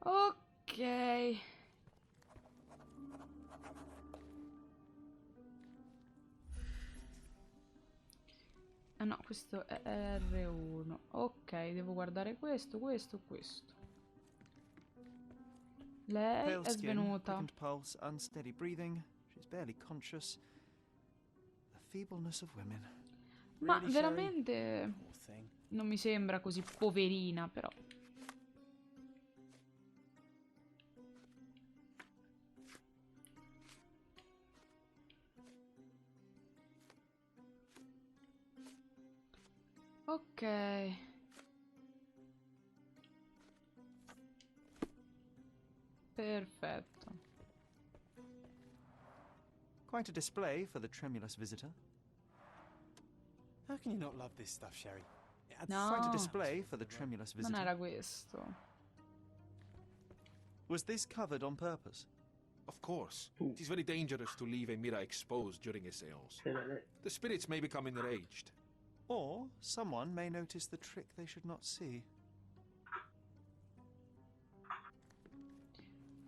Ok. Ah no, questo è R1. Ok, devo guardare questo, questo, questo. Lei Pale è skin, svenuta. quickened pulse, unsteady breathing. She's barely conscious. The feebleness of women. Ma Really, Sherry? veramente Poor thing. non mi sembra così poverina, però. Ok. Perfetto. Quite a display for the tremulous visitor. How can you not love this stuff, Sherry? It adds Quite a No, display for the tremulous non visitor. era questo. Was this covered on purpose? Of course. It is very dangerous to leave a mirror exposed during a séance. The spirits may become enraged. Or someone may notice the trick they should not see.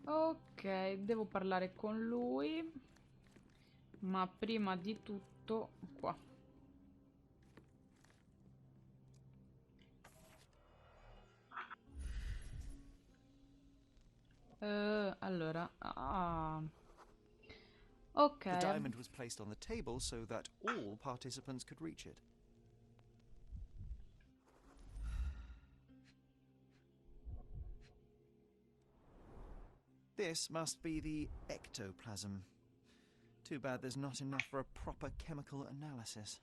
Ok, devo parlare con lui. Ma prima di tutto, qua. Allora. Ah. Ok. The diamond was placed on the table so that all participants could reach it. This must be the ectoplasm. Too bad there's not enough for a proper chemical analysis.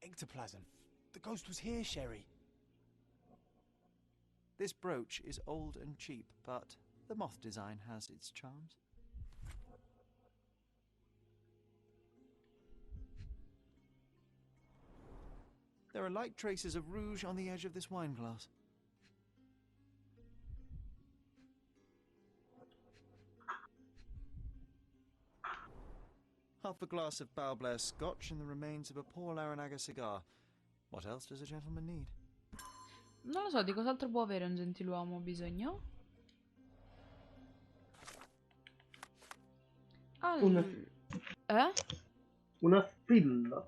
Ectoplasm. The ghost was here, Sherry. This brooch is old and cheap, but the moth design has its charms. There are light traces of rouge on the edge of this wine glass. Half a glass of Balblair scotch and the remains of a poor Laranaga cigar. What else does a gentleman need? Non lo so, di cos'altro può avere un gentiluomo bisogno? Una, Eh? una spilla.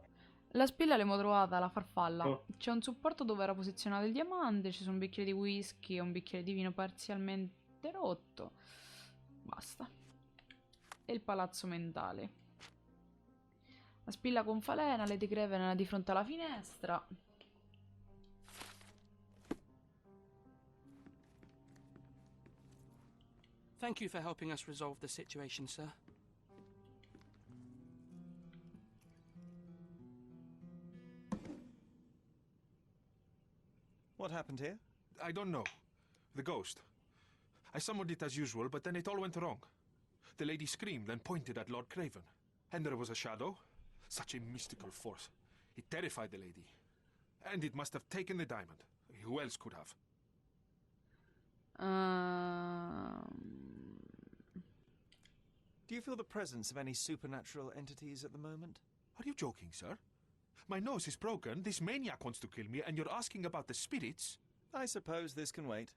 La spilla l'abbiamo trovata, la farfalla. Oh. C'è un supporto dove era posizionato il diamante, ci sono un bicchiere di whisky e un bicchiere di vino parzialmente rotto. Basta. E il palazzo mentale. La spilla con falena, le di Craven di fronte alla finestra. Thank you for helping us resolve the situation, sir. What happened here? I don't know. The ghost. I summoned it as usual, but then it all went wrong. The lady screamed and pointed at Lord Craven. And there was a shadow. Such a mystical force. It terrified the lady. And it must have taken the diamond. Who else could have? Do you feel the presence of any supernatural entities at the moment? Are you joking, sir? My nose is broken, this maniac wants to kill me, and you're asking about the spirits? I suppose this can wait.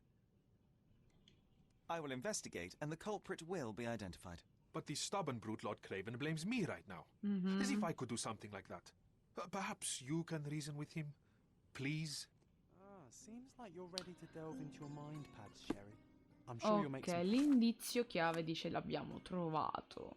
I will investigate, and the culprit will be identified. But the stubborn brute Lord Craven blames me right now. As if I could do something like that. Perhaps you can reason with him? Please? Seems like you're ready to delve into your mind pads, Sherry. I'm sure you'll make Ok, some... l'indizio chiave dice l'abbiamo trovato.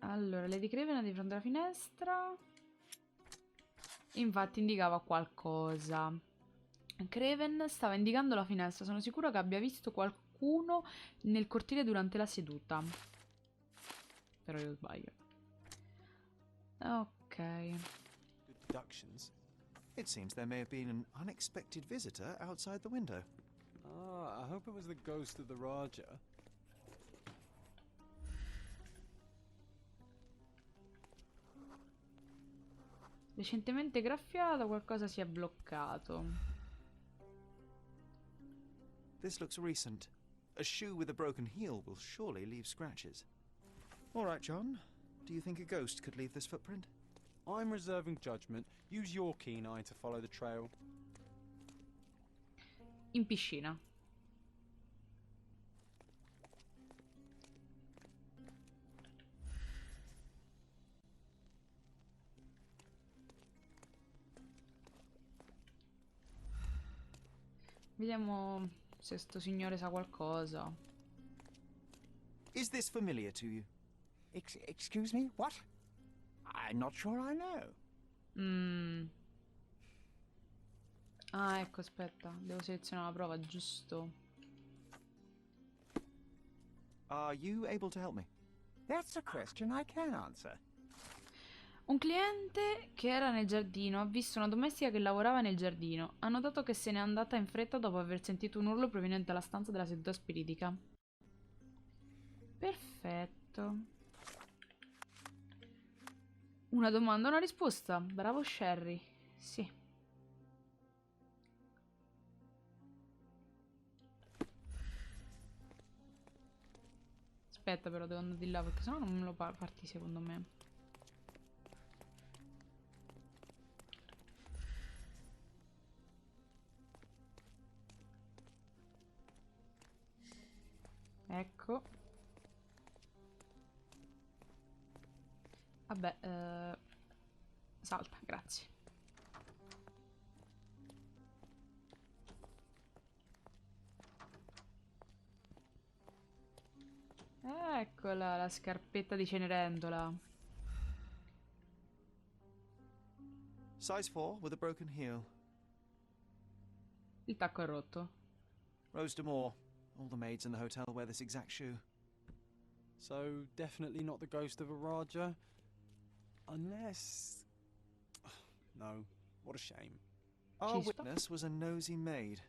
Allora, Lady Craven di fronte alla finestra. Infatti indicava qualcosa. Craven stava indicando la finestra. Sono sicura che abbia visto qualcuno nel cortile durante la seduta. Però io sbaglio. Ok. Good deductions. It seems there may have been an unexpected visitor outside the window. I hope it was the ghost of the Raja. Recentemente graffiato, qualcosa si è bloccato. This looks recent. A shoe with a broken heel will surely leave scratches. All right, John. Do you think a ghost could leave this footprint? I'm reserving judgment. Use your keen eye to follow the trail. In piscina. Vediamo se sto signore sa qualcosa. Is this familiar to you? Excuse me? What? I'm not sure I know. Ah, ecco, aspetta. Devo selezionare la prova, giusto? Are you able to help me? That's a question I can answer. Un cliente che era nel giardino ha visto una domestica che lavorava nel giardino. Ha notato che se n'è andata in fretta dopo aver sentito un urlo proveniente dalla stanza della seduta spiritica. Perfetto. Una domanda, una risposta. Bravo Sherry. Sì. Aspetta però, devo andare di là perché sennò non me lo parti secondo me. Ecco. Vabbè, salta, grazie. Eccola, la scarpetta di Cenerentola. Size 4 with a broken heel. Il tacco è rotto. Rose de Moore. All the maids in the hotel wear this exact shoe. So, definitely not the ghost of a Raja. Unless... No, what a shame. Our She's witness was a nosy maid.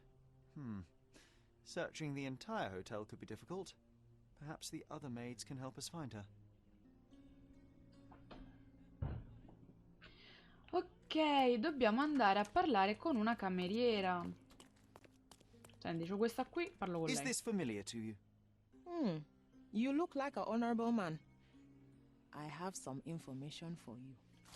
Searching the entire hotel could be difficult. Perhaps the other maids can help us find her. Ok, dobbiamo andare a parlare con una cameriera. Senti, c'ho questa qui, parlo con Is lei. this familiar to you? You look like an honorable man. I have some information for you.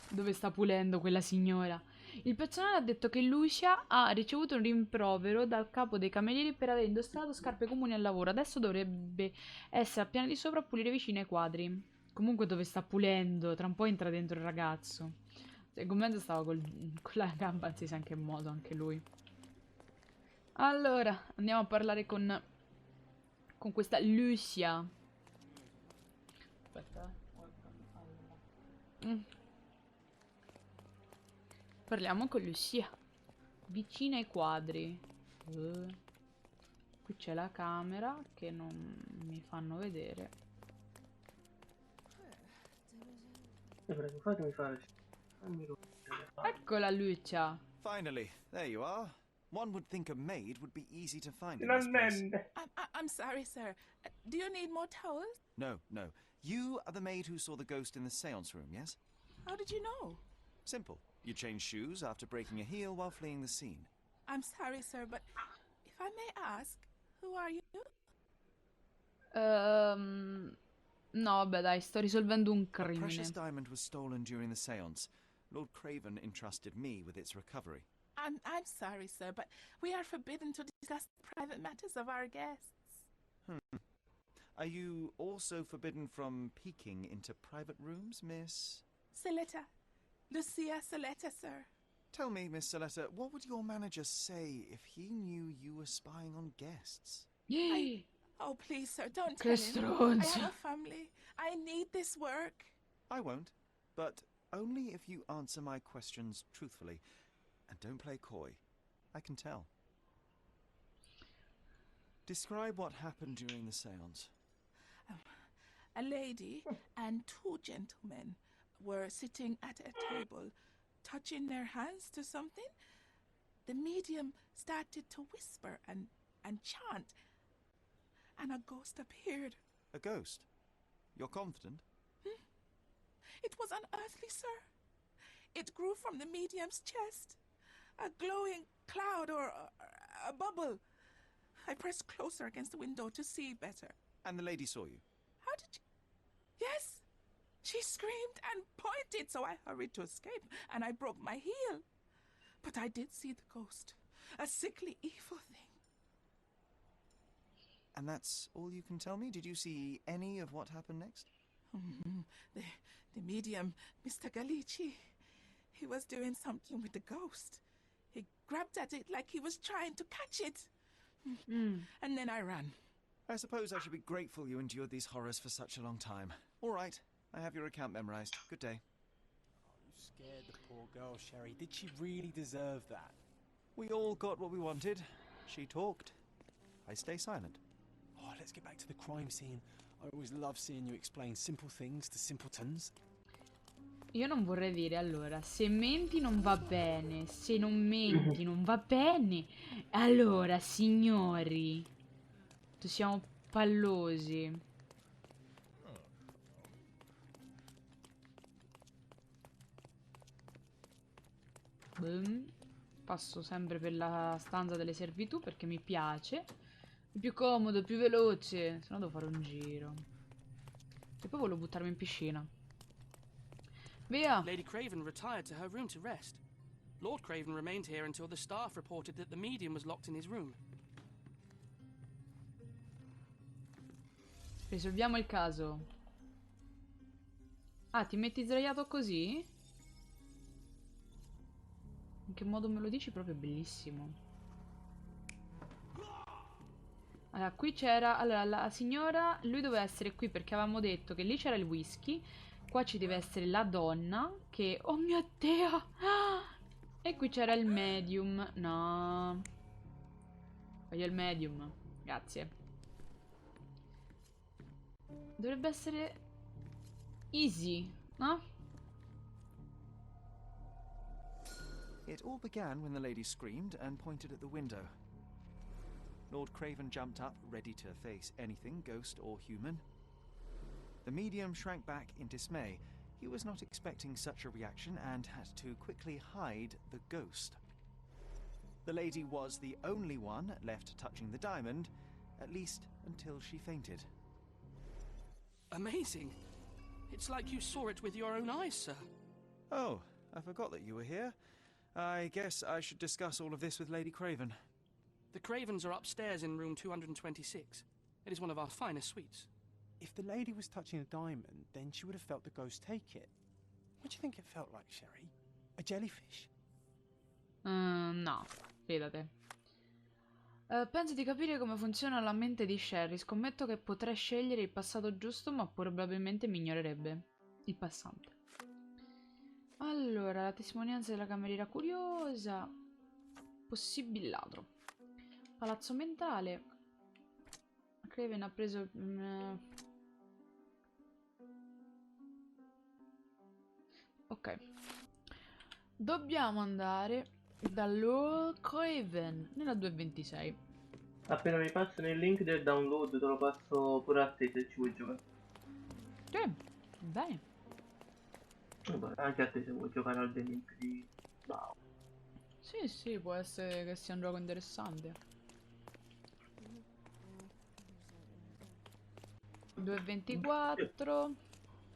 Dove sta pulendo quella signora? Il personale ha detto che Lucia ha ricevuto un rimprovero dal capo dei camerieri per aver indossato scarpe comuni al lavoro. Adesso dovrebbe essere a piano di sopra a pulire vicino ai quadri. Comunque dove sta pulendo? Tra un po' entra dentro il ragazzo. Il commento stava con la gamba altesa anche in moto, anche lui. Allora, andiamo a parlare con questa Lucia. Aspetta. Parliamo con Lucia. Vicina ai quadri. Qui c'è la camera che non mi fanno vedere. Prego, fatemi fare. Eccola Lucia. Finally, there you are. One would think a maid would be easy to find in this place. Finalmente. I'm sorry, sir. Do you need more towels? No, no. You are the maid who saw the ghost in the seance room, yes? How did you know? Simple. You changed shoes after breaking a heel while fleeing the scene. I'm sorry, sir, but if I may ask, who are you? No, vabbè, dai, sto risolvendo un A precious crimine. diamond was stolen during the seance. Lord Craven entrusted me with its recovery. I'm sorry, sir, but we are forbidden to discuss the private matters of our guests. Are you also forbidden from peeking into private rooms, Miss? Saletta. Lucia Saletta, sir. Tell me, Miss Saletta, what would your manager say if he knew you were spying on guests? Oh, please, sir, don't Che tell him. I stronzo. have a family. I need this work. I won't, but only if you answer my questions truthfully. And don't play coy. I can tell. Describe what happened during the seance. A lady and two gentlemen were sitting at a table, touching their hands to something. The medium started to whisper and chant, and a ghost appeared. A ghost? You're confident? It was unearthly, sir. It grew from the medium's chest, a glowing cloud or a bubble. I pressed closer against the window to see better. And the lady saw you? How did you... Yes, She screamed and pointed, so I hurried to escape, and I broke my heel. But I did see the ghost, a sickly, evil thing. And that's all you can tell me? Did you see any of what happened next? The medium, Mr. Galichi, he was doing something with the ghost. He grabbed at it like he was trying to catch it. And then I ran. I suppose I should be grateful you endured these horrors for such a long time. All right, I have your account memorized. Good day. You scared the poor girl, Sherry. Did she really deserve that? We all got what we wanted. She talked. I stay silent. Oh, let's get back to the crime scene. I always love seeing you explain simple things to simpletons. Io non vorrei dire, allora, se menti non va bene, se non menti non va bene, allora, signori, siamo pallosi. Boom. Passo sempre per la stanza delle servitù perché mi piace. È più comodo, più veloce. Se no devo fare un giro. E poi volevo buttarmi in piscina. Via. Lady Craven retired to her room to rest. Lord Craven remained here until the staff reported that the medium was locked in his room. Risolviamo il caso. Ah, ti metti sdraiato così? In che modo me lo dici? Proprio bellissimo. Allora, qui c'era... Allora, la signora... Lui doveva essere qui perché avevamo detto che lì c'era il whisky. Qua ci deve essere la donna che... Oh mio Dio! Ah! E qui c'era il medium. No. Voglio il medium. Grazie. Dovrebbe essere... easy, no? It all began when the lady screamed and pointed at the window. Lord Craven jumped up, ready to face anything, ghost or human. The medium shrank back in dismay. He was not expecting such a reaction and had to quickly hide the ghost. The lady was the only one left touching the diamond, at least until she fainted. Amazing. It's like you saw it with your own eyes, sir. Oh, I forgot that you were here. I guess I should discuss all of this with Lady Craven. The Cravens are upstairs in room 226. It is one of our finest suites. If the lady was touching a diamond, then she would have felt the ghost take it. What do you think it felt like, Sherry? A jellyfish? No, fidate. Penso di capire come funziona la mente di Sherry. Scommetto che potrei scegliere il passato giusto, ma probabilmente mi ignorerebbe il passante. Allora, la testimonianza della cameriera curiosa. Possibile ladro. Palazzo mentale. Craven ha preso... Ok. Dobbiamo andare da Lord Craven nella 226. Appena mi passano il link del download te lo passo pure a te se ci vuoi giocare. Sì, bene. Vabbè, anche a te se vuoi giocare al remake di... Wow. Sì, sì, può essere che sia un gioco interessante. 224.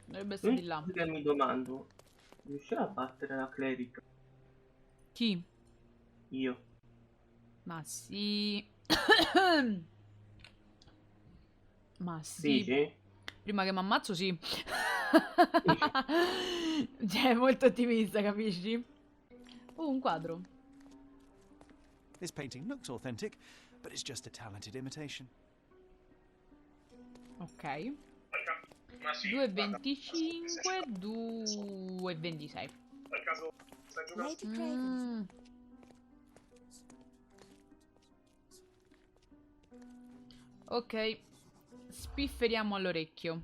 Dovrebbe essere di là. Che mi domando, riuscirà a battere la clerica? Chi? Io. Ma sì. Ma sì. Dici? Prima che mi ammazzo, sì. Cioè, è molto ottimista, capisci? Un quadro. This painting looks authentic, but it's just a talented imitation. Ok. Ma sì, 2,25, 2,26. per caso stai giocando? Lady Craven. Ok. Spifferiamo all'orecchio.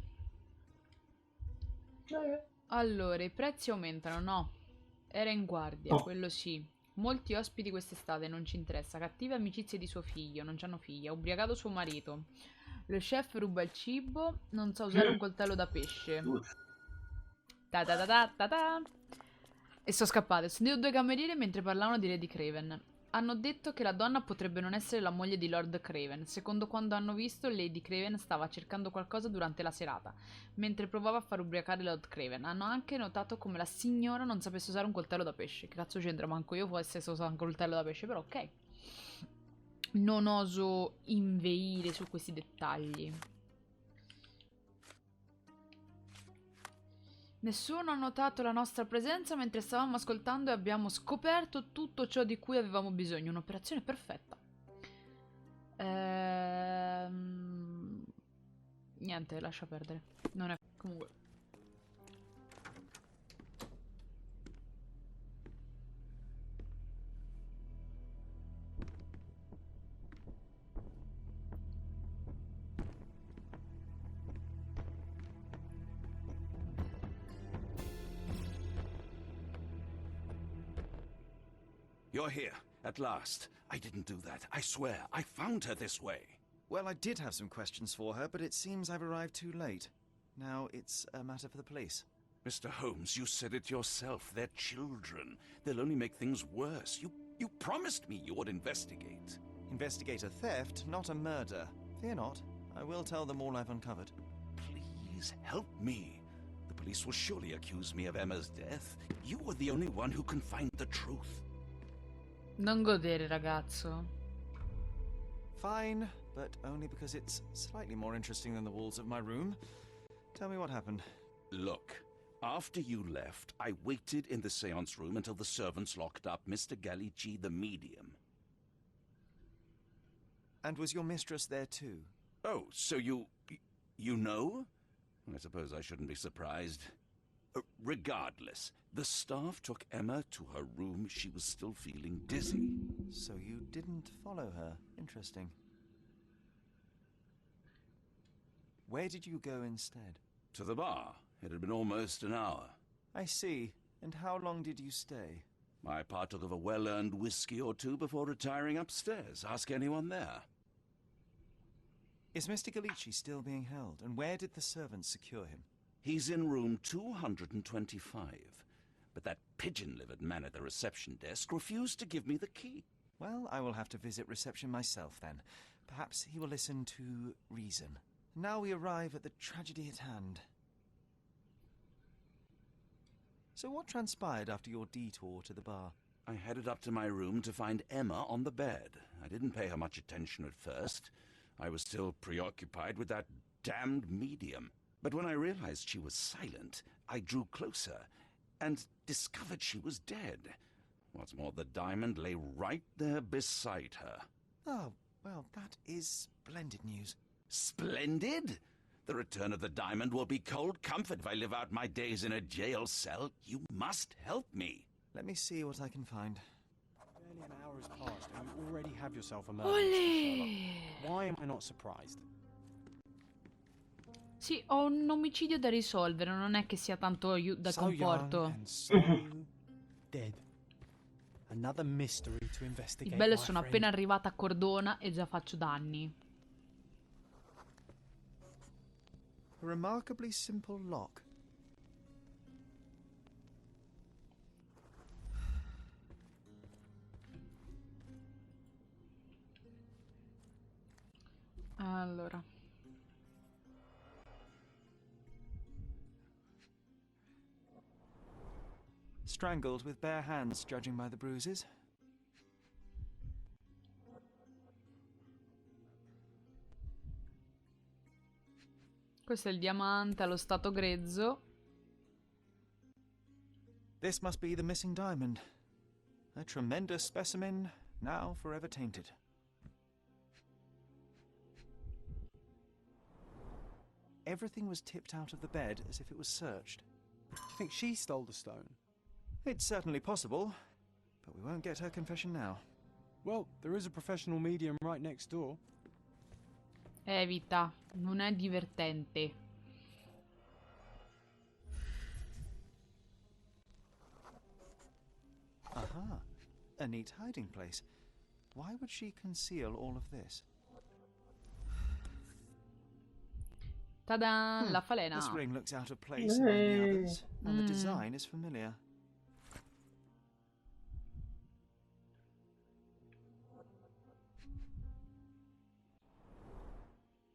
Allora, i prezzi aumentano, no? Era in guardia, quello sì. Molti ospiti quest'estate, non ci interessa. Cattive amicizie di suo figlio, non c'hanno figlia. Ubriacato suo marito. Lo chef ruba il cibo, non sa usare un coltello da pesce. Ta ta ta ta ta ta. E sono scappate. Ho sentito due cameriere mentre parlavano di Lady Craven. Hanno detto che la donna potrebbe non essere la moglie di Lord Craven. Secondo quanto hanno visto, Lady Craven stava cercando qualcosa durante la serata, mentre provava a far ubriacare Lord Craven. Hanno anche notato come la signora non sapesse usare un coltello da pesce. Che cazzo c'entra? Manco io fosse usare un coltello da pesce, però ok. Non oso inveire su questi dettagli. Nessuno ha notato la nostra presenza mentre stavamo ascoltando e abbiamo scoperto tutto ciò di cui avevamo bisogno. Un'operazione perfetta. Niente, lascia perdere. Non è... Comunque... You're here, at last. I didn't do that. I swear, I found her this way. Well, I did have some questions for her, but it seems I've arrived too late. Now it's a matter for the police. Mr. Holmes, you said it yourself. They're children. They'll only make things worse. You promised me you would investigate. Investigate a theft, not a murder. Fear not. I will tell them all I've uncovered. Please, help me. The police will surely accuse me of Emma's death. You are the only one who can find the truth. Non godere, ragazzo. Fine, but only because it's slightly more interesting than the walls of my room. Tell me what happened. Look, after you left, I waited in the seance room until the servants locked up Mr. Galichi, the medium. And was your mistress there too? Oh, so you know? I suppose I shouldn't be surprised. Regardless, the staff took Emma to her room. She was still feeling dizzy. So you didn't follow her. Interesting. Where did you go instead? To the bar. It had been almost an hour. I see. And how long did you stay? I partook of a well-earned whiskey or two before retiring upstairs. Ask anyone there. Is Mr. Galichi still being held? And where did the servants secure him? He's in room 225. But that pigeon-livered man at the reception desk refused to give me the key. Well, I will have to visit reception myself then. Perhaps he will listen to reason. Now we arrive at the tragedy at hand. So what transpired after your detour to the bar? I headed up to my room to find Emma on the bed. I didn't pay her much attention at first. I was still preoccupied with that damned medium. But when I realized she was silent, I drew closer and discovered she was dead. What's more, the diamond lay right there beside her. Oh, well, that is splendid news. Splendid? The return of the diamond will be cold comfort if I live out my days in a jail cell. You must help me. Let me see what I can find. Barely an hour has passed and you already have yourself a murder mystery, Sherlock. Why am I not surprised? Sì, ho un omicidio da risolvere, non è che sia tanto da So conforto. young and so dead. Another mystery to investigate. Il bello è my sono friend. appena arrivata a Cordona e già faccio danni. A remarkably simple lock. Allora. Strangled with bare hands, judging by the bruises. Questo è il diamante allo stato grezzo. This must be the missing diamond. A tremendous specimen, now forever tainted. Everything was tipped out of the bed as if it was searched. Do you think she stole the stone? It's certainly possible, but we won't get her confession now. Well, there is a professional medium right next door. Evita, non è divertente. Aha, a neat hiding place. Why would she conceal all of this? Tada, la falena. This ring looks out of place among the others, and the design is familiar.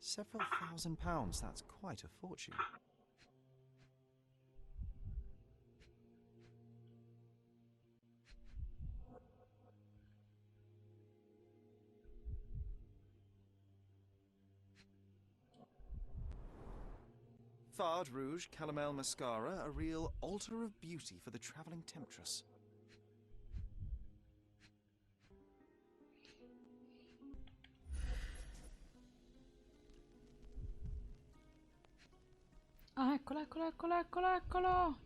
Several £1,000, that's quite a fortune. Fard Rouge Calomel Mascara, a real altar of beauty for the travelling temptress. Ah, eccolo, eccolo, eccolo, eccolo, eccolo!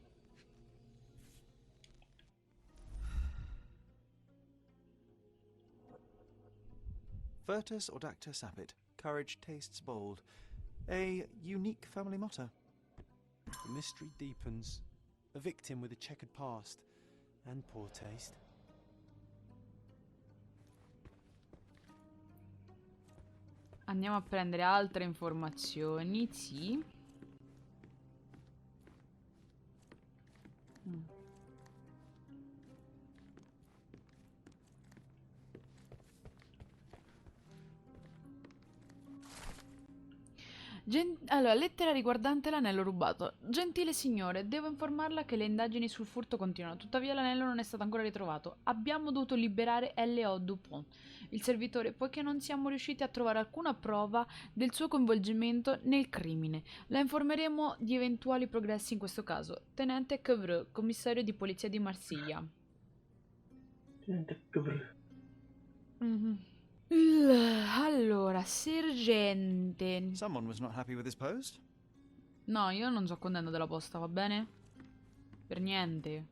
Virtus Audacta Sapit, courage tastes bold. A unique family motto. The mystery deepens. A victim with a checkered past and poor taste. Andiamo a prendere altre informazioni, sì. Allora, lettera riguardante l'anello rubato. Gentile signore, devo informarla che le indagini sul furto continuano, tuttavia l'anello non è stato ancora ritrovato. Abbiamo dovuto liberare L.O. Dupont, il servitore, poiché non siamo riusciti a trovare alcuna prova del suo coinvolgimento nel crimine. La informeremo di eventuali progressi in questo caso. Tenente Craven, commissario di polizia di Marsiglia. Tenente Craven. Allora, sergente. Someone was not happy with his post? No, io non so contento della posta, va bene? Per niente.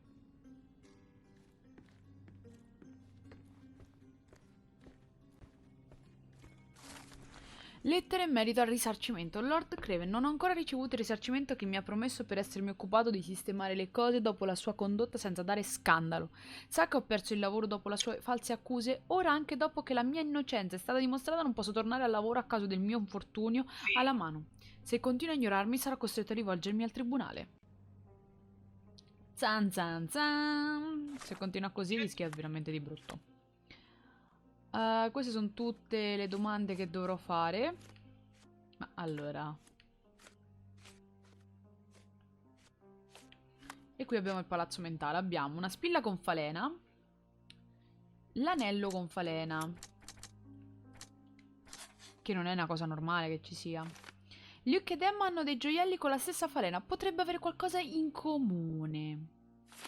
Lettere in merito al risarcimento. Lord Craven, non ho ancora ricevuto il risarcimento che mi ha promesso per essermi occupato di sistemare le cose dopo la sua condotta senza dare scandalo. Sa che ho perso il lavoro dopo le sue false accuse? Ora, anche dopo che la mia innocenza è stata dimostrata, non posso tornare al lavoro a causa del mio infortunio alla mano. Se continua a ignorarmi, sarò costretto a rivolgermi al tribunale. Zan zan zan. Se continua così rischia veramente di brutto. Queste sono tutte le domande che dovrò fare. Ma allora. E qui abbiamo il palazzo mentale. Abbiamo una spilla con falena. L'anello con falena. Che non è una cosa normale che ci sia. Luke ed Emma hanno dei gioielli con la stessa falena. Potrebbe avere qualcosa in comune.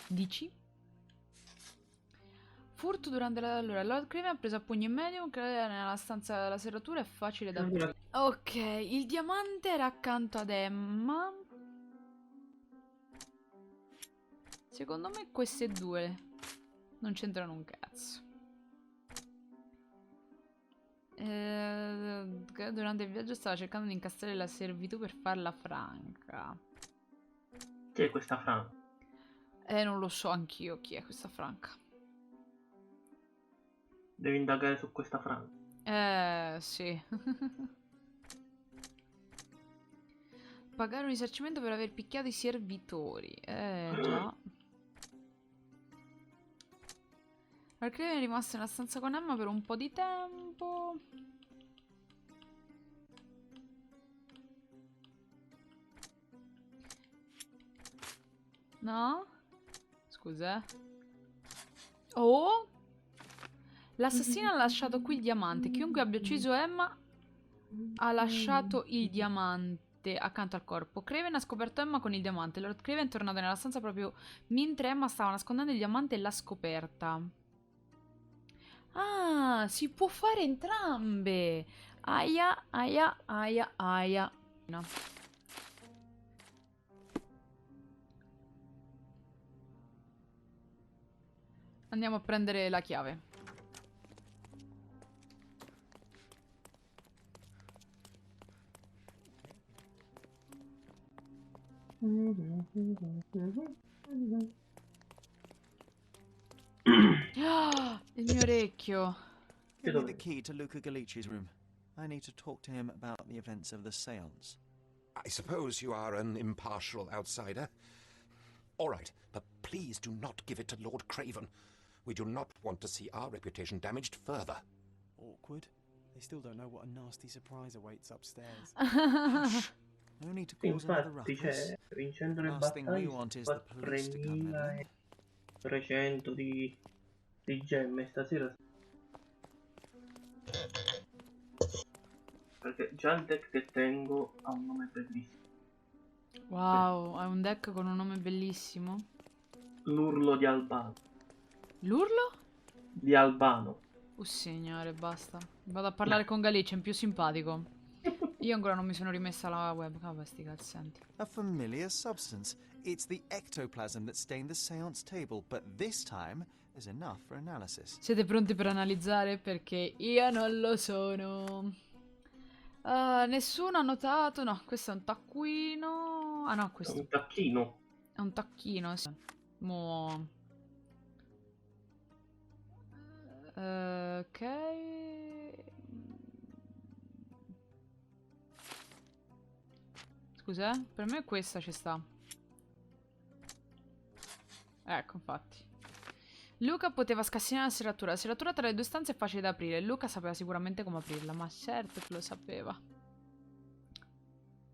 Dici? Furto durante la... Allora, Lord Craven ha preso a pugni in medium, che nella stanza della serratura è facile da aprire. Ok, il diamante era accanto ad Emma. Secondo me queste due non c'entrano un cazzo. Durante il viaggio stava cercando di incastrare la servitù per farla franca. Chi è questa franca? Non lo so anch'io chi è questa franca. Devi indagare su questa franca. Sì. Pagare un risarcimento per aver picchiato i servitori. Già. La Craven è rimasta nella stanza con Emma per un po' di tempo. No? Scusa. Oh? L'assassino ha lasciato qui il diamante. Chiunque abbia ucciso Emma ha lasciato il diamante accanto al corpo. Craven ha scoperto Emma con il diamante. Lord Craven è tornato nella stanza proprio mentre Emma stava nascondendo il diamante e l'ha scoperta. Ah, si può fare entrambe. Aia, aia, aia, aia. No. Andiamo a prendere la chiave. Ah, il mio orecchio. Give me the key to Luca Galici's room. I need to talk to him about the events of the séance. I suppose you are an impartial outsider. All right, but please do not give it to Lord Craven. We do not want to see our reputation damaged further. Awkward. They still don't know what a nasty surprise awaits upstairs. No need to cause another Infatti ruckus. c'è, vincendo le Last thing we battaglie, want si is fa the police to come meddling. 3300 di gemme stasera. Perché già il deck che tengo ha un nome bellissimo. Wow, hai un deck con un nome bellissimo. L'urlo di Albano. L'urlo? Di Albano. Oh signore, basta. Vado a parlare con Galichi, è più simpatico. Io ancora non mi sono rimessa la webcam, sti calzenti. A familiar substance. It's the ectoplasm that stained the seance table, but this time is enough for analysis. Siete pronti per analizzare? Perché io non lo sono. Nessuno ha notato. No, questo è un taccuino. Ah no, questo Un tacchino. è un tacchino, sì. Mo. Ok. Scusa, per me questa ci sta. Ecco, infatti. Luca poteva scassinare la serratura. La serratura tra le due stanze è facile da aprire. Luca sapeva sicuramente come aprirla, ma certo che lo sapeva.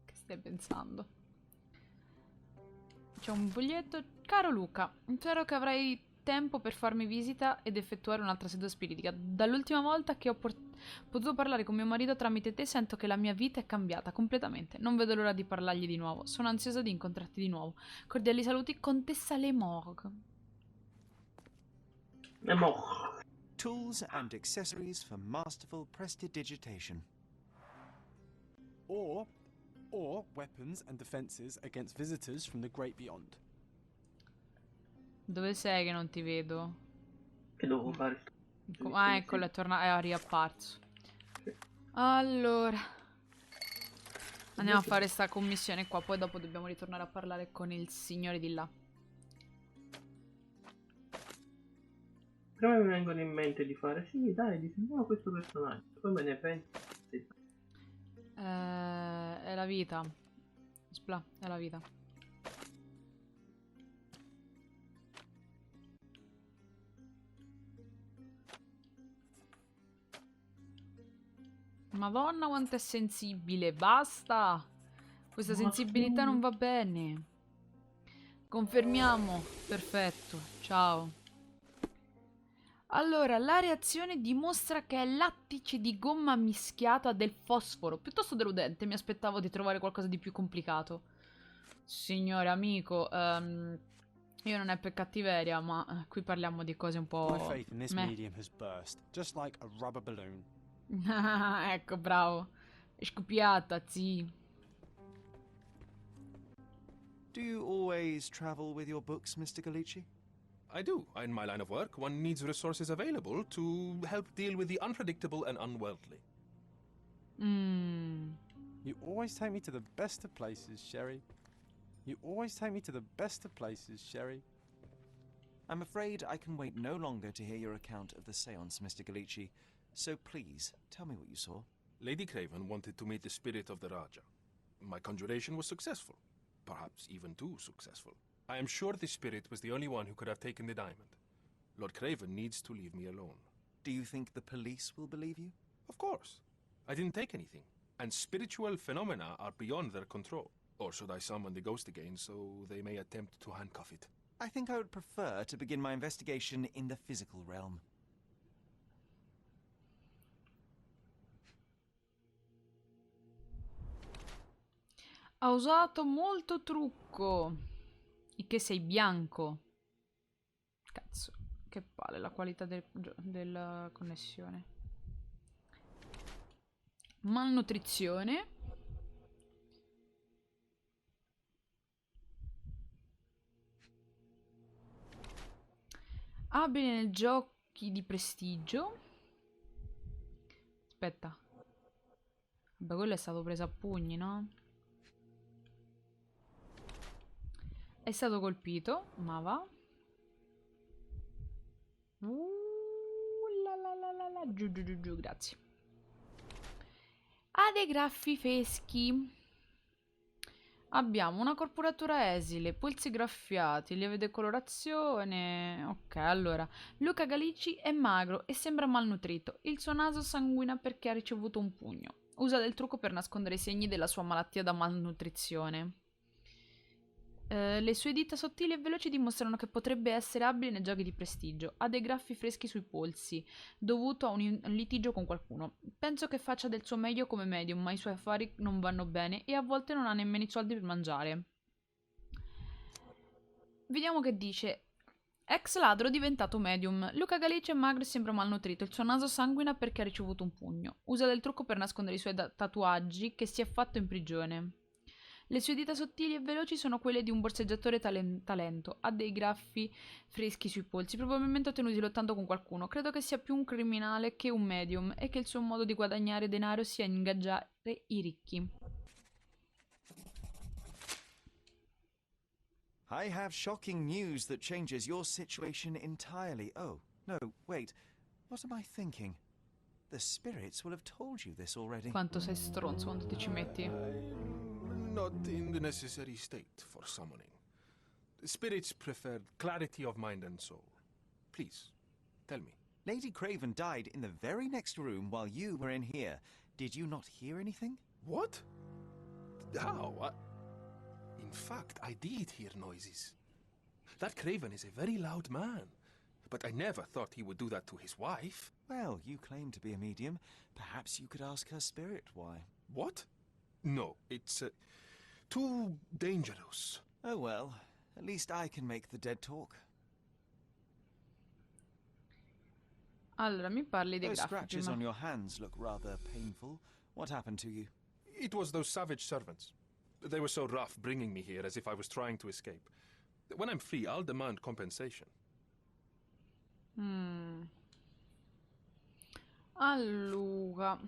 Che stai pensando? C'è un foglietto. Caro Luca, spero che avrai tempo per farmi visita ed effettuare un'altra seduta spiritica. Dall'ultima volta che ho potuto parlare con mio marito tramite te, sento che la mia vita è cambiata completamente. Non vedo l'ora di parlargli di nuovo. Sono ansiosa di incontrarti di nuovo. Cordiali saluti, Contessa Lemorg. Tools and accessories for masterful prestidigitation. Or weapons and defenses against visitors from the great beyond. Dove sei che non ti vedo? Che devo fare? Ah, eccolo, è riapparso. Allora, andiamo a fare sta commissione qua, poi dopo dobbiamo ritornare a parlare con il signore di là. Prima mi vengono in mente di fare, sì dai, disegniamo questo personaggio, poi me ne penso. Sì. È la vita. Spla, è la vita. Madonna quanto è sensibile, basta! Questa sensibilità non va bene. Confermiamo. Perfetto, ciao. Allora, la reazione dimostra che è lattice di gomma mischiata a del fosforo. Piuttosto deludente, mi aspettavo di trovare qualcosa di più complicato. Signore amico, io non è per cattiveria, ma qui parliamo di cose un po'... My faith in this medium has burst, just like a rubber balloon. Ecco, bravo. È scoppiata, sì. Do you always travel with your books, Mr. Galichi? I do. In my line of work, one needs resources available to help deal with the unpredictable and unworldly. You always take me to the best of places, Sherry. You always take me to the best of places, Sherry. I'm afraid I can wait no longer to hear your account of the seance, Mr. Galichi. So please, tell me what you saw. Lady Craven wanted to meet the spirit of the Raja. My conjuration was successful. Perhaps even too successful. I am sure the spirit was the only one who could have taken the diamond. Lord Craven needs to leave me alone. Do you think the police will believe you? Of course. I didn't take anything. And spiritual phenomena are beyond their control. Or should I summon the ghost again so they may attempt to handcuff it? I think I would prefer to begin my investigation in the physical realm. Ha usato molto trucco. E che sei bianco. Cazzo, che palle la qualità della connessione. Malnutrizione. Abile nei giochi di prestigio. Aspetta. Vabbè, quello è stato preso a pugni, no? È stato colpito, ma va. Giù, giù, giù, giù, grazie. Ha dei graffi feschi. Abbiamo una corporatura esile, polsi graffiati, lieve decolorazione. Ok, allora. Luca Galichi è magro e sembra malnutrito. Il suo naso sanguina perché ha ricevuto un pugno. Usa del trucco per nascondere i segni della sua malattia da malnutrizione. Le sue dita sottili e veloci dimostrano che potrebbe essere abile nei giochi di prestigio. Ha dei graffi freschi sui polsi, dovuto a un litigio con qualcuno. Penso che faccia del suo meglio come medium, ma i suoi affari non vanno bene e a volte non ha nemmeno i soldi per mangiare. Vediamo che dice. Ex ladro diventato medium. Luca Galici è magro e sembra malnutrito. Il suo naso sanguina perché ha ricevuto un pugno. Usa del trucco per nascondere i suoi tatuaggi che si è fatto in prigione. Le sue dita sottili e veloci sono quelle di un borseggiatore talento. Ha dei graffi freschi sui polsi, probabilmente ottenuti lottando con qualcuno. Credo che sia più un criminale che un medium e che il suo modo di guadagnare denaro sia ingaggiare i ricchi. I have shocking news that changes your situation entirely. Oh, no, wait. What am I thinking? The spirits will have told you this already. Quanto sei stronzo quando ti ci metti. Not in the necessary state for summoning. Spirits prefer clarity of mind and soul. Please, tell me. Lady Craven died in the very next room while you were in here. Did you not hear anything? What? How? In fact, I did hear noises. That Craven is a very loud man. But I never thought he would do that to his wife. Well, you claim to be a medium. Perhaps you could ask her spirit why. What? No, it's too dangerous. Oh well, at least I can make the dead talk. Allora, mi parli dei Those graffi scratches prima. on your hands look rather painful. What happened to you? It was those savage servants. They were so rough bringing me here as if I was trying to escape. When I'm free, I'll demand compensation. Allora.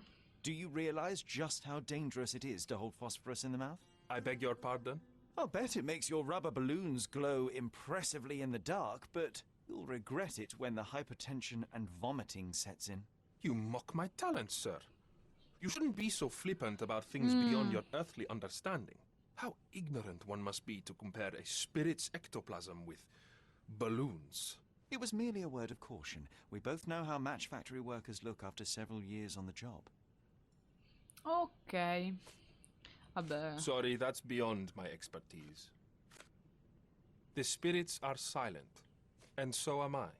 Do you realize just how dangerous it is to hold phosphorus in the mouth? I beg your pardon? I'll bet it makes your rubber balloons glow impressively in the dark, but you'll regret it when the hypertension and vomiting sets in. You mock my talents, sir. You shouldn't be so flippant about things beyond your earthly understanding. How ignorant one must be to compare a spirit's ectoplasm with balloons. It was merely a word of caution. We both know how match factory workers look after several years on the job. Ok. Vabbè. Sorry, that's beyond my expertise. The spirits are silent, and so am I.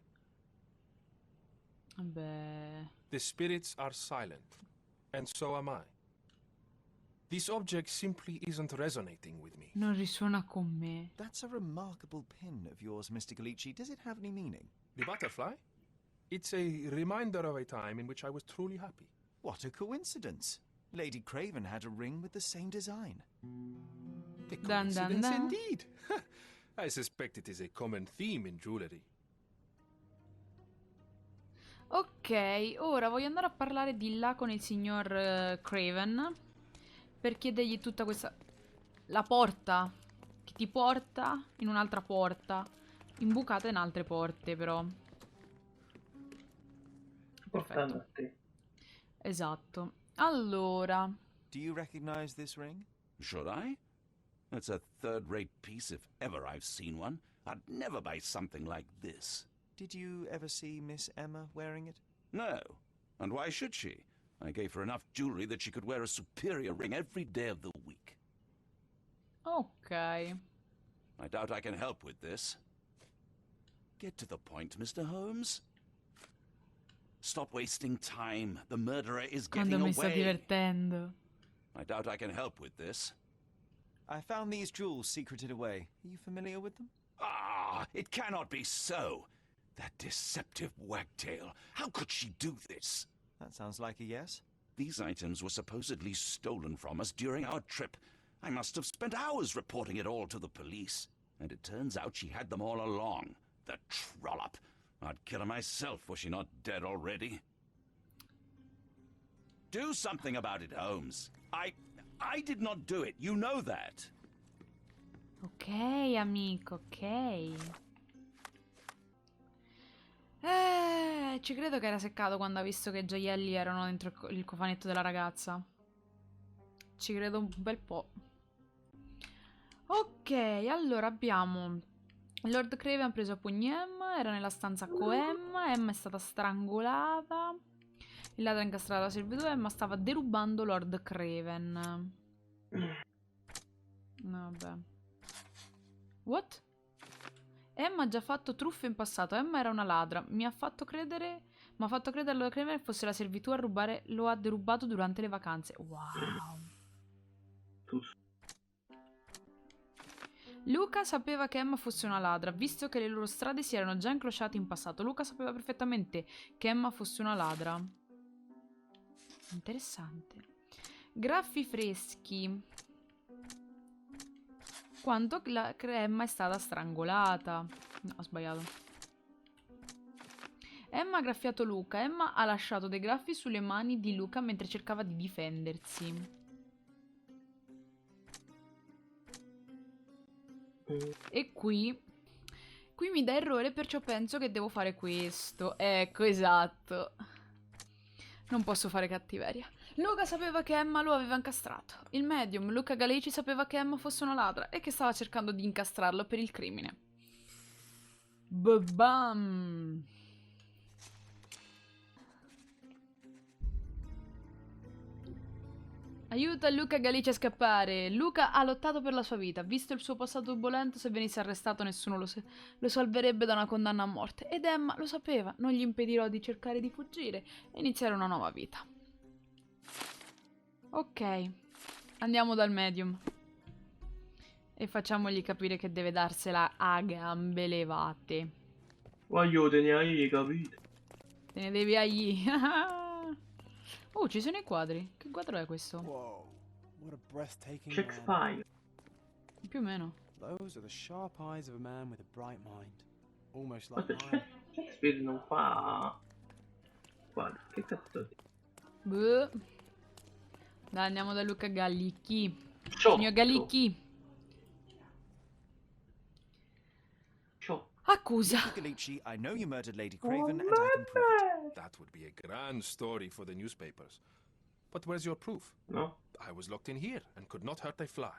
Vabbè. The spirits are silent, and so am I. This object simply isn't resonating with me. Non risuona con me. That's a remarkable pin of yours, Mr. Galichi. Does it have any meaning? The butterfly? It's a reminder of a time in which I was truly happy. What a coincidence. Lady Craven had a ring with the same design. A Dun, dun, coincidence dun. indeed. I suspect it is a common theme in jewelry. Ok, ora voglio andare a parlare di là con il signor Craven per chiedergli tutta questa... La porta che ti porta in un'altra porta, imbucata in altre porte però. Portando Perfetto. a te. Esatto. Allora, Do you recognize this ring? Should I? It's a third-rate piece if ever I've seen one. I'd never buy something like this. Did you ever see Miss Emma wearing it? No. And why should she? I gave her enough jewelry that she could wear a superior ring every day of the week. ok. I doubt I can help with this. Get to the point, Mr. Holmes. Stop wasting time. The murderer is Quando getting mi sto away. divertendo. I doubt I can help with this. I found these jewels secreted away. Are you familiar with them? Ah, it cannot be so. That deceptive wagtail. How could she do this? That sounds like a yes. These items were supposedly stolen from us during our trip. I must have spent hours reporting it all to the police. And it turns out she had them all along. The trollop. I'd kill her myself were she not dead already. Do something about it, Holmes. I did not do it. You know that. Ok, amico, ok. Ci credo che era seccato quando ha visto che i gioielli erano dentro il cofanetto della ragazza. Ci credo un bel po'. Ok, allora abbiamo Lord Craven ha preso a pugni Emma, era nella stanza con Emma, Emma è stata strangolata, il ladro ha incastrato la servitù, Emma stava derubando Lord Craven. Vabbè. What? Emma ha già fatto truffe in passato, Emma era una ladra, mi ha fatto credere a Lord Craven fosse la servitù a rubare, lo ha derubato durante le vacanze. Wow. Luca sapeva che Emma fosse una ladra, visto che le loro strade si erano già incrociate in passato. Luca sapeva perfettamente che Emma fosse una ladra. Interessante. Graffi freschi. Quanto Emma è stata strangolata. No, ho sbagliato. Emma ha graffiato Luca. Emma ha lasciato dei graffi sulle mani di Luca mentre cercava di difendersi. E qui mi dà errore, perciò penso che devo fare questo. Ecco, esatto. Non posso fare cattiveria. Luca sapeva che Emma lo aveva incastrato. Il medium, Luca Galichi, sapeva che Emma fosse una ladra e che stava cercando di incastrarlo per il crimine. Bam! Aiuta Luca Galichi a scappare. Luca ha lottato per la sua vita. Visto il suo passato turbolento, se venisse arrestato nessuno lo salverebbe da una condanna a morte. Ed Emma lo sapeva. Non gli impedirò di cercare di fuggire e iniziare una nuova vita. Ok. Andiamo dal medium. E facciamogli capire che deve darsela a gambe levate. Voglio te ne hai capito. Te ne devi agli. Oh, ci sono i quadri. Che quadro è questo? Whoa, what a breathtaking man. Shakespeare. Più o meno. Those are the sharp eyes of a man with a bright mind. Almost like Aspetta, mine. Shakespeare non fa... Guarda, che cazzo di... Buh. Dai, andiamo da Luca Galichi. Ciotto. Signor Galichi. Ciotto. Accusa. Mr. Galichi, I know you murdered Lady Craven, and I can prove it. That would be a grand story for the newspapers. But where's your proof? No? I was locked in here and could not hurt a fly.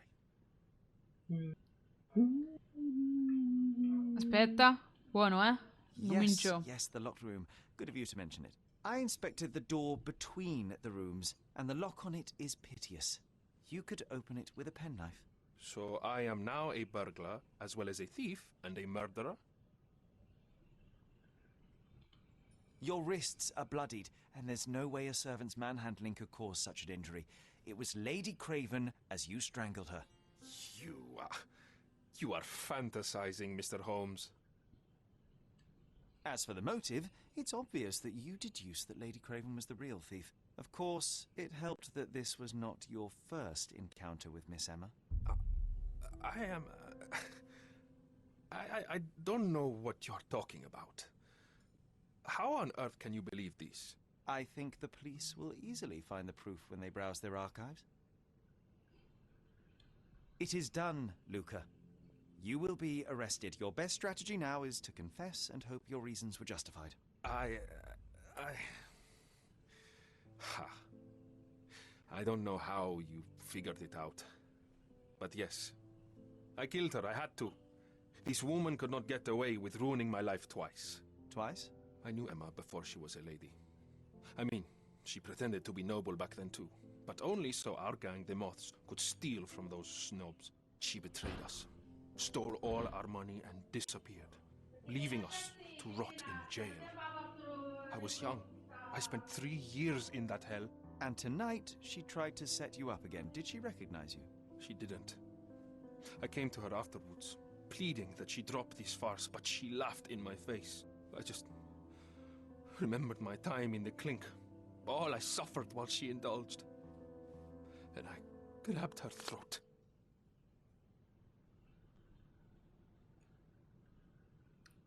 Aspetta. Buono, eh? Comincio. Yes, the locked room. Good of you to mention it. I inspected the door between the rooms, and the lock on it is piteous. You could open it with a penknife. So I am now a burglar, as well as a thief and a murderer? Your wrists are bloodied, and there's no way a servant's manhandling could cause such an injury. It was Lady Craven as you strangled her. You are fantasizing, Mr. Holmes. As for the motive, it's obvious that you deduced that Lady Craven was the real thief. Of course, it helped that this was not your first encounter with Miss Emma. I am... I don't know what you're talking about. How on earth can you believe this? I think the police will easily find the proof when they browse their archives. It is done, Luca. You will be arrested. Your best strategy now is to confess and hope your reasons were justified. I don't know how you figured it out. But yes, I killed her. I had to. This woman could not get away with ruining my life twice. Twice? I knew Emma before she was a lady. I mean, she pretended to be noble back then too. But only so our gang, the Moths, could steal from those snobs. She betrayed us, stole all our money and disappeared, leaving us to rot in jail. I was young. I spent 3 years in that hell. And tonight, she tried to set you up again. Did she recognize you? She didn't. I came to her afterwards, pleading that she drop this farce, but she laughed in my face. I just remembered my time in the clink, all I suffered while she indulged. And I grabbed her throat.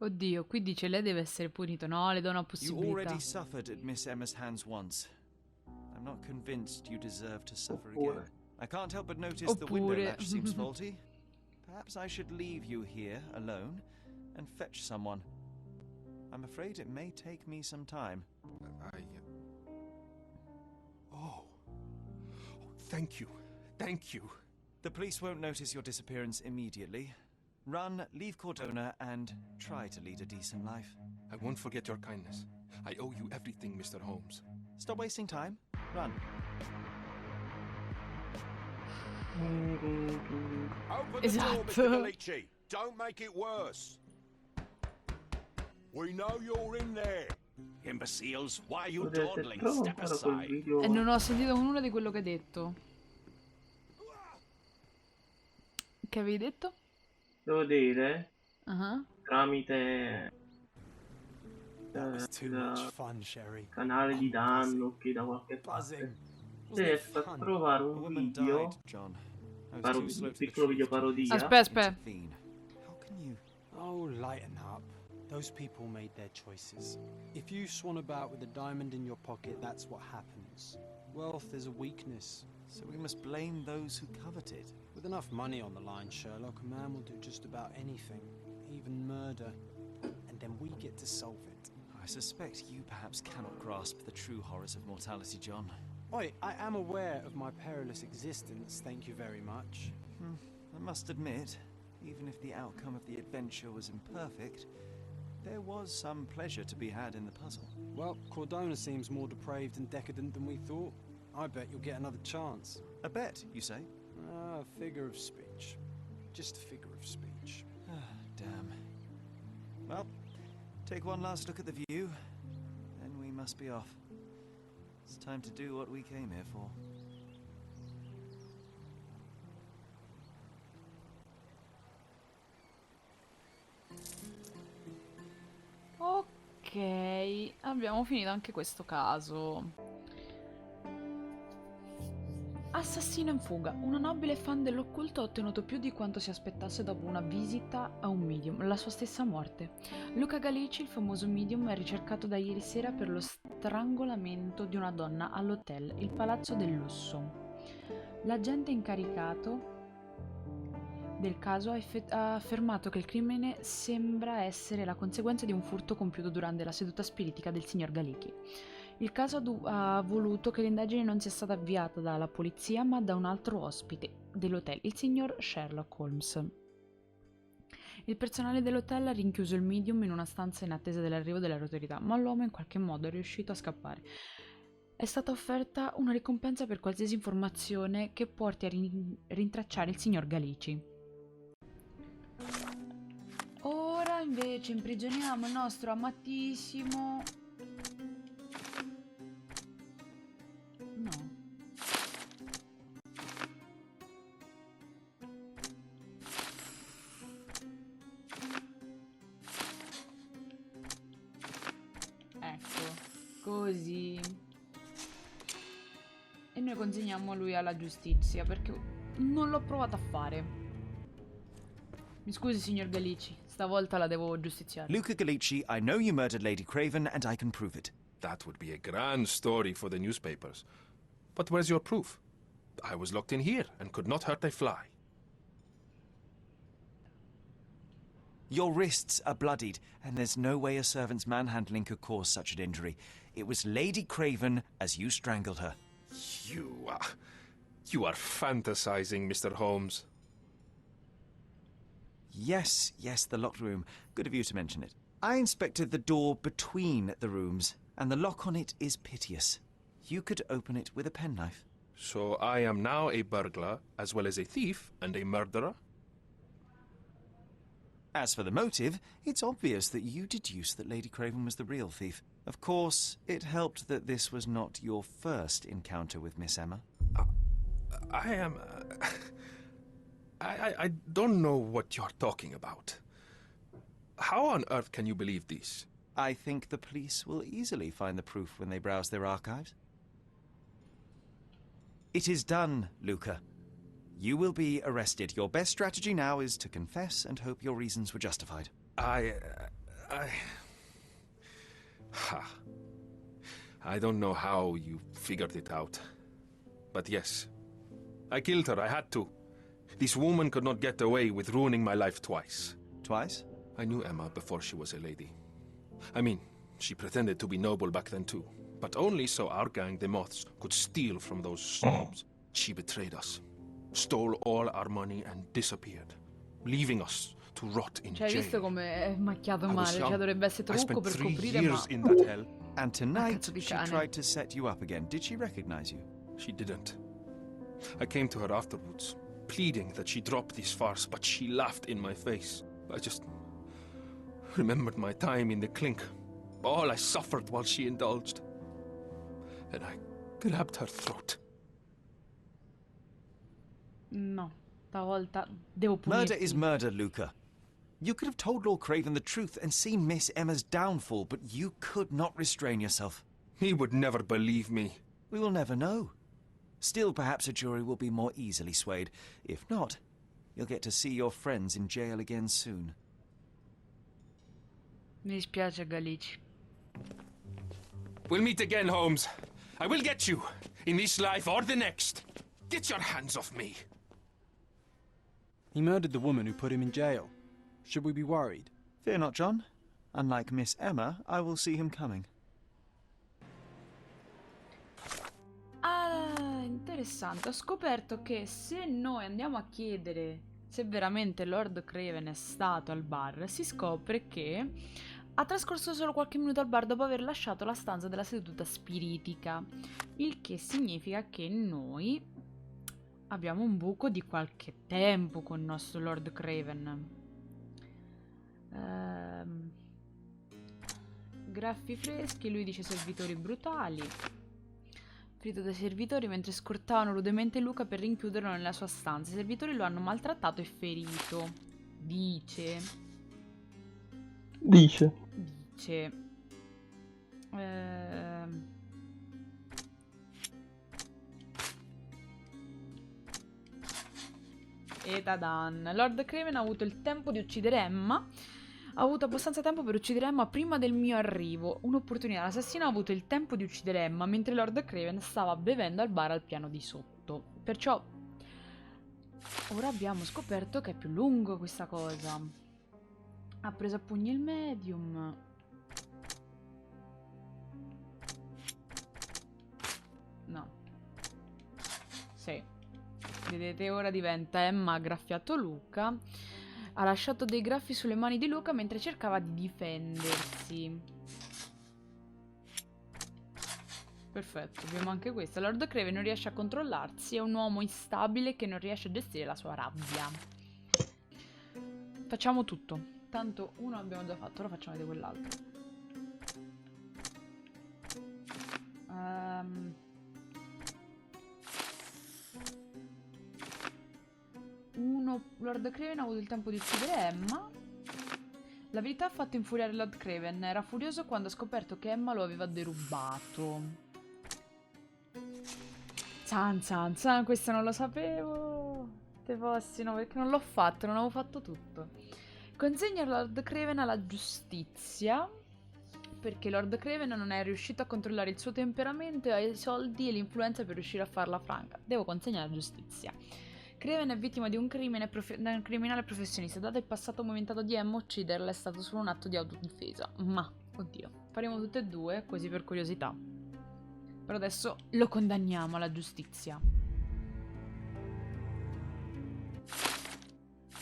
Oddio, qui dice lei deve essere punito. No, le do una You possibilità. already suffered at Miss Emma's hands once. I'm not convinced you deserve to suffer again. I can't help but notice the window latch seems faulty. Perhaps I should leave you here alone and fetch someone. I'm afraid it may take me some time. Oh, thank you. Thank you. The The police won't notice your disappearance immediately. Run, leave Cordona, and try to lead a decent life. I won't forget your kindness. I owe you everything, Mr. Holmes. Stop wasting time. Run. Open the door, Mr. Galichi. Don't make it worse. We know you're in there. Imbeciles, why are you Potete dawdling? trovo Step ancora quel aside. video. E non ho sentito nulla di quello che hai detto. Che avevi detto? Devo dire, Ah. tramite That was too much fun, Sherry. canale di danno che da qualche Buzzing. parte riesco a trovare A un woman video, died, John. I was too slow un to the piccolo video truth to parodia. Aspetta. intervene. How can you? Oh, lighten up. Those people made their choices. If you swan about with a diamond in your pocket, that's what happens. Wealth is a weakness. So we must blame those who covet it. With enough money on the line, Sherlock, a man will do just about anything, even murder. And then we get to solve it. I suspect you perhaps cannot grasp the true horrors of mortality, John. Oi, I am aware of my perilous existence, thank you very much. I must admit, even if the outcome of the adventure was imperfect, there was some pleasure to be had in the puzzle. Well, Cordona seems more depraved and decadent than we thought. I bet you'll get another chance. A bet, you say? Ah, figure of speech. Just a figure of speech. Damn. Well, take one last look at the view, then we must be off. It's time to do what we came here for. Ok, abbiamo finito anche questo caso. Assassino in fuga. Una nobile fan dell'occulto ha ottenuto più di quanto si aspettasse dopo una visita a un medium, la sua stessa morte. Luca Galichi, il famoso medium, è ricercato da ieri sera per lo strangolamento di una donna all'hotel, il Palazzo del Lusso. L'agente incaricato del caso ha affermato che il crimine sembra essere la conseguenza di un furto compiuto durante la seduta spiritica del signor Galichi. Il caso ha voluto che l'indagine non sia stata avviata dalla polizia, ma da un altro ospite dell'hotel, il signor Sherlock Holmes. Il personale dell'hotel ha rinchiuso il medium in una stanza in attesa dell'arrivo delle autorità, ma l'uomo in qualche modo è riuscito a scappare. È stata offerta una ricompensa per qualsiasi informazione che porti a rintracciare il signor Galichi. Ora invece imprigioniamo il nostro amatissimo... No. Ecco, così. E noi consegniamo lui alla giustizia perché non l'ho provato a fare. Mi scusi, signor Galichi, stavolta la devo giustiziare. Luca Galichi, I know you murdered Lady Craven, and I can prove it. That would be a grand story for the newspapers. But where's your proof? I was locked in here and could not hurt a fly. Your wrists are bloodied, and there's no way a servant's manhandling could cause such an injury. It was Lady Craven as you strangled her. You are fantasizing, Mr. Holmes. Yes, the locked room. Good of you to mention it. I inspected the door between the rooms, and the lock on it is piteous. You could open it with a penknife. So I am now a burglar, as well as a thief and a murderer? As for the motive, it's obvious that you deduced that Lady Craven was the real thief. Of course, it helped that this was not your first encounter with Miss Emma. I don't know what you're talking about. How on earth can you believe this? I think the police will easily find the proof when they browse their archives. It is done, Luca. You will be arrested. Your best strategy now is to confess and hope your reasons were justified. I don't know how you figured it out. But yes, I killed her. I had to. This woman could not get away with ruining my life twice. Twice? I knew Emma before she was a lady. I mean, she pretended to be noble back then too. But only so our gang, the Moths, could steal from those snobs. She betrayed us. stole all our money and disappeared, leaving us to rot in Cioè, hai jail. visto come è macchiato I was male? young. Cioè, dovrebbe essere I trucco spent per 3 coprire, years ma... in that hell. And tonight, cazzo di she cane. tried to set you up again. Did she recognize you? She didn't. I came to her afterwards, pleading that she drop this farce, but she laughed in my face. I just remembered my time in the clink, all I suffered while she indulged. And I grabbed her throat. No, stavolta devo punirti. Murder is murder, Luca. You could have told Lord Craven the truth and seen Miss Emma's downfall, but you could not restrain yourself. He would never believe me. We will never know. Still, perhaps a jury will be more easily swayed. If not, you'll get to see your friends in jail again soon. Mi dispiace, Galichi. We'll meet again, Holmes. I will get you, in this life or the next. Get your hands off me. He murdered the woman who put him in jail. Should we be worried? Fear not, John. Unlike Miss Emma, I will see him coming. Ah, interessante. Ho scoperto che se noi andiamo a chiedere se veramente Lord Craven è stato al bar, si scopre che ha trascorso solo qualche minuto al bar dopo aver lasciato la stanza della seduta spiritica, il che significa che noi abbiamo un buco di qualche tempo con il nostro Lord Craven. Graffi freschi, lui dice servitori brutali. Ferito dai servitori mentre scortavano rudemente Luca per rinchiuderlo nella sua stanza. I servitori lo hanno maltrattato e ferito. Dice. E tadan. Lord Craven ha avuto il tempo di uccidere Emma. Ha avuto abbastanza tempo per uccidere Emma prima del mio arrivo. Un'opportunità. L'assassino ha avuto il tempo di uccidere Emma mentre Lord Craven stava bevendo al bar al piano di sotto. Perciò ora abbiamo scoperto che è più lungo questa cosa. Ha preso a pugni il medium. No. Sì. Vedete, ora diventa Emma ha graffiato Luca. Ha lasciato dei graffi sulle mani di Luca mentre cercava di difendersi. Perfetto, abbiamo anche questa. Lord Craven non riesce a controllarsi, è un uomo instabile che non riesce a gestire la sua rabbia. Facciamo tutto. Tanto uno abbiamo già fatto, ora facciamo vedere quell'altro. Lord Craven ha avuto il tempo di uccidere Emma. La verità ha fatto infuriare Lord Craven. Era furioso quando ha scoperto che Emma lo aveva derubato. Zan zan zan, questo non lo sapevo. Te fossi, no, perché non l'ho fatto, non avevo fatto tutto. Consegna Lord Craven alla giustizia, perché Lord Craven non è riuscito a controllare il suo temperamento, ha i soldi e l'influenza per riuscire a farla franca. Devo consegnare alla giustizia. Craven è vittima di un criminale professionista. Dato il passato movimentato di Emma, ucciderla è stato solo un atto di autodifesa. Ma, oddio, faremo tutte e due, così per curiosità. Però adesso lo condanniamo alla giustizia.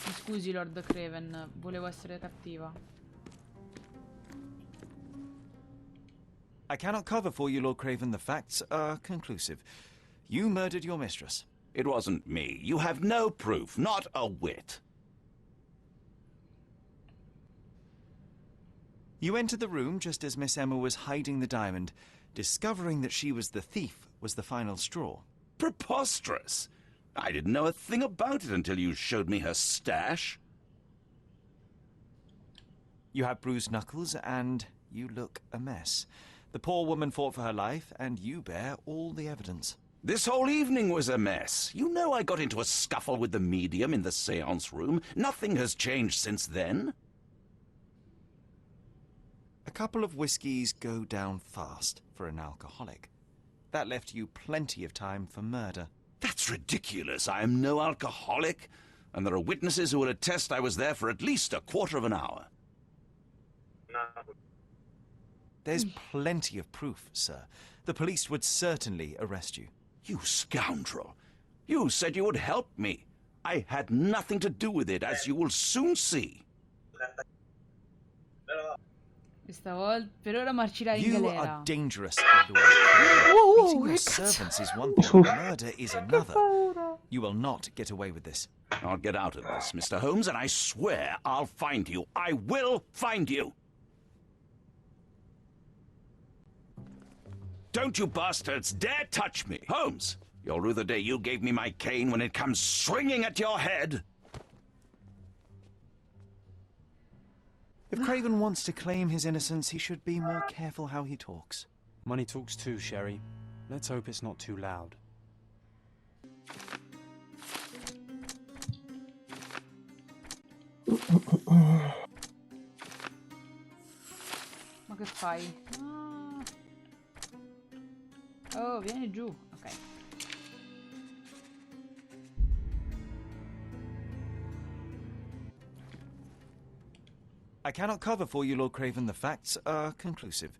Mi scusi, Lord Craven, volevo essere cattiva. I cannot cover for you, Lord Craven. The facts are conclusive. You murdered your mistress. It wasn't me. You have no proof, not a whit. You entered the room just as Miss Emma was hiding the diamond. Discovering that she was the thief was the final straw. Preposterous! I didn't know a thing about it until you showed me her stash. You have bruised knuckles and you look a mess. The poor woman fought for her life and you bear all the evidence. This whole evening was a mess. You know I got into a scuffle with the medium in the seance room. Nothing has changed since then. A couple of whiskies go down fast for an alcoholic. That left you plenty of time for murder. That's ridiculous. I am no alcoholic, and there are witnesses who will attest I was there for at least a quarter of an hour. There's plenty of proof, sir. The police would certainly arrest you. You scoundrel. You said you would help me. I had nothing to do with it, as you will soon see. Questa volta, per ora marcirai in You galera. are dangerous, Lord Craven. Beating your servants is one thing, murder is another. You will not get away with this. I'll get out of this, Mr. Holmes, and I swear I'll find you. I will find you. Don't you bastards dare touch me. Holmes, you'll rue the day you gave me my cane when it comes swinging at your head. If Craven wants to claim his innocence, he should be more careful how he talks. Money talks too, Sherry. Let's hope it's not too loud. Ma che fai? Ah. Oh, vieni giù. Ok. I cannot cover for you, Lord Craven. The facts are conclusive.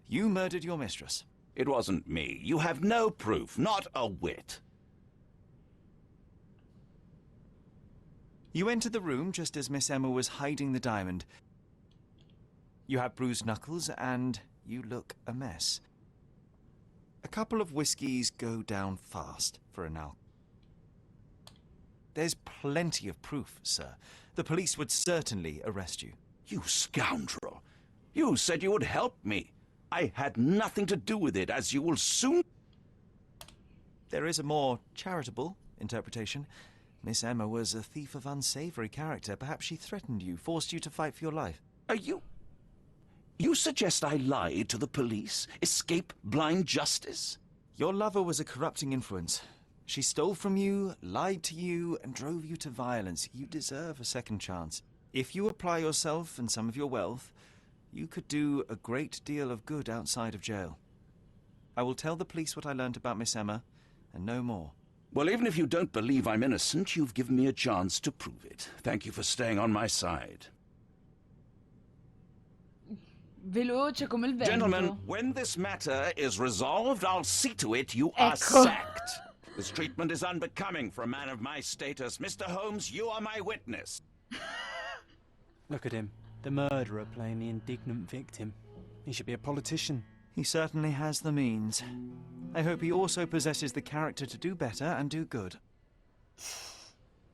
You murdered your mistress. It wasn't me. You have no proof, not a whit. You entered the room just as Miss Emma was hiding the diamond. You have bruised knuckles, and you look a mess. A couple of whiskies go down fast for an alcohol. There's plenty of proof, sir. The police would certainly arrest you. You scoundrel! You said you would help me. I had nothing to do with it, as you will soon... There is a more charitable interpretation. Miss Emma was a thief of unsavory character. Perhaps she threatened you, forced you to fight for your life. Are you... You suggest I lied to the police? Escape blind justice? Your lover was a corrupting influence. She stole from you, lied to you, and drove you to violence. You deserve a second chance. If you apply yourself and some of your wealth, you could do a great deal of good outside of jail. I will tell the police what I learned about Miss Emma, and no more. Well, even if you don't believe I'm innocent, you've given me a chance to prove it. Thank you for staying on my side. Veloce come il vento. Gentlemen, when this matter is resolved, I'll see to it you are Ecco. sacked. This treatment is unbecoming for a man of my status. Mr. Holmes, you are my witness. Look at him. The murderer playing the indignant victim. He should be a politician. He certainly has the means. I hope he also possesses the character to do better and do good.